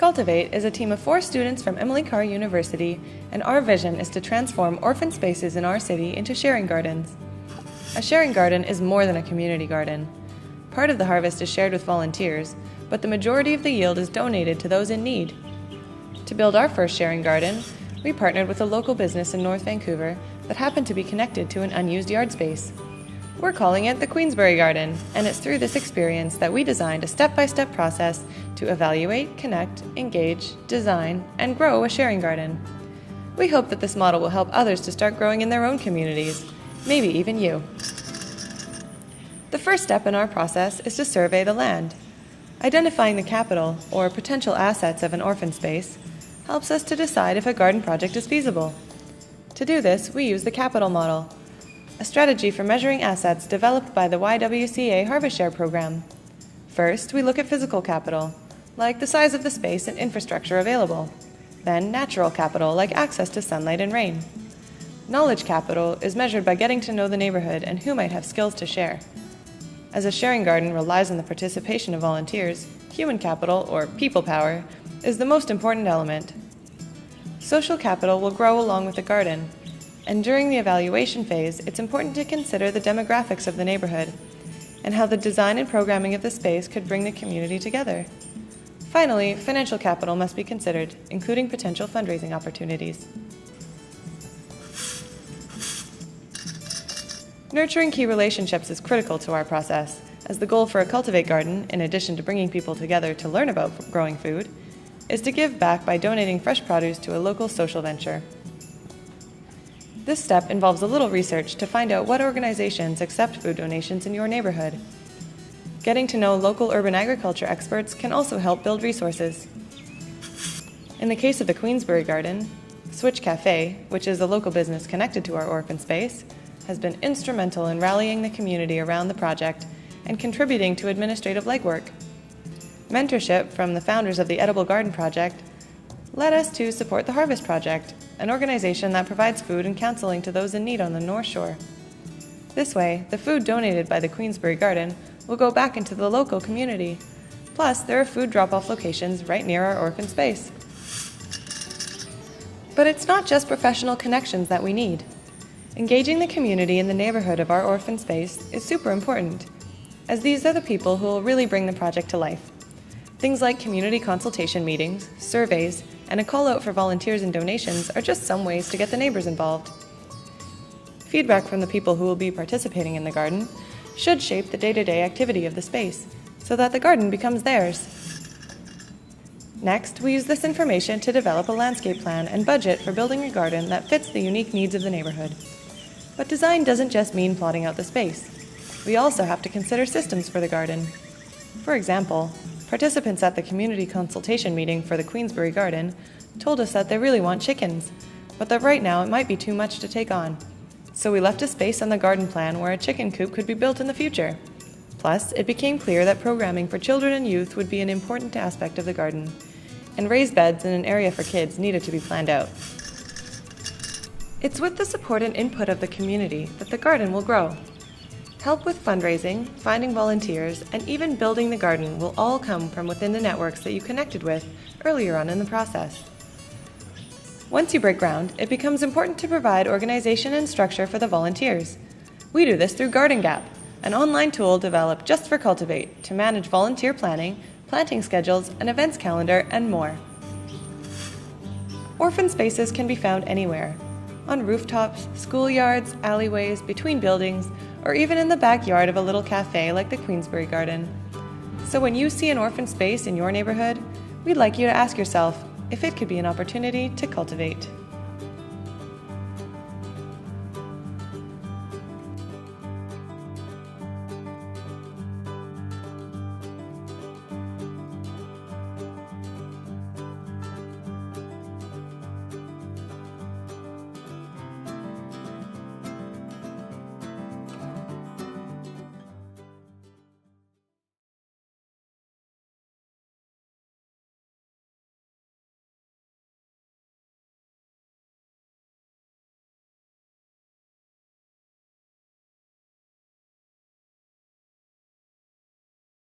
Cultivate is a team of 4 students from Emily Carr University, and our vision is to transform orphan spaces in our city into sharing gardens. A sharing garden is more than a community garden. Part of the harvest is shared with volunteers, but the majority of the yield is donated to those in need. To build our first sharing garden, we partnered with a local business in North Vancouver that happened to be connected to an unused yard space. We're calling it the Queensbury Garden, and it's through this experience that we designed a step-by-step process to evaluate, connect, engage, design, and grow a sharing garden. We hope that this model will help others to start growing in their own communities, maybe even you. The first step in our process is to survey the land. Identifying the capital, or potential assets of an orphan space, helps us to decide if a garden project is feasible. To do this, we use the capital model, a strategy for measuring assets developed by the YWCA Harvest Share program. First, we look at physical capital, like the size of the space and infrastructure available. Then, natural capital, like access to sunlight and rain. Knowledge capital is measured by getting to know the neighborhood and who might have skills to share. As a sharing garden relies on the participation of volunteers, human capital, or people power, is the most important element. Social capital will grow along with the garden, and during the evaluation phase, it's important to consider the demographics of the neighborhood and how the design and programming of the space could bring the community together. Finally, financial capital must be considered, including potential fundraising opportunities. Nurturing key relationships is critical to our process, as the goal for a Cultivate garden, in addition to bringing people together to learn about growing food, is to give back by donating fresh produce to a local social venture. This step involves a little research to find out what organizations accept food donations in your neighborhood. Getting to know local urban agriculture experts can also help build resources. In the case of the Queensbury Garden, Switch Cafe, which is a local business connected to our orphan space, has been instrumental in rallying the community around the project and contributing to administrative legwork. Mentorship from the founders of the Edible Garden Project led us to support the Harvest Project, an organization that provides food and counseling to those in need on the North Shore. This way, the food donated by the Queensbury Garden will go back into the local community. Plus, there are food drop-off locations right near our orphan space. But it's not just professional connections that we need. Engaging the community in the neighborhood of our orphan space is super important, as these are the people who will really bring the project to life. Things like community consultation meetings, surveys, and a call out for volunteers and donations are just some ways to get the neighbors involved. Feedback from the people who will be participating in the garden should shape the day-to-day activity of the space, so that the garden becomes theirs. Next, we use this information to develop a landscape plan and budget for building a garden that fits the unique needs of the neighborhood. But design doesn't just mean plotting out the space. We also have to consider systems for the garden. For example, participants at the community consultation meeting for the Queensbury Garden told us that they really want chickens, but that right now it might be too much to take on. So we left a space on the garden plan where a chicken coop could be built in the future. Plus, it became clear that programming for children and youth would be an important aspect of the garden, and raised beds and an area for kids needed to be planned out. It's with the support and input of the community that the garden will grow. Help with fundraising, finding volunteers, and even building the garden will all come from within the networks that you connected with earlier on in the process. Once you break ground, it becomes important to provide organization and structure for the volunteers. We do this through Garden Gap, an online tool developed just for Cultivate to manage volunteer planning, planting schedules, an events calendar, and more. Orphan spaces can be found anywhere, on rooftops, schoolyards, alleyways, between buildings, or even in the backyard of a little cafe like the Queensbury Garden. So when you see an orphan space in your neighborhood, we'd like you to ask yourself if it could be an opportunity to cultivate.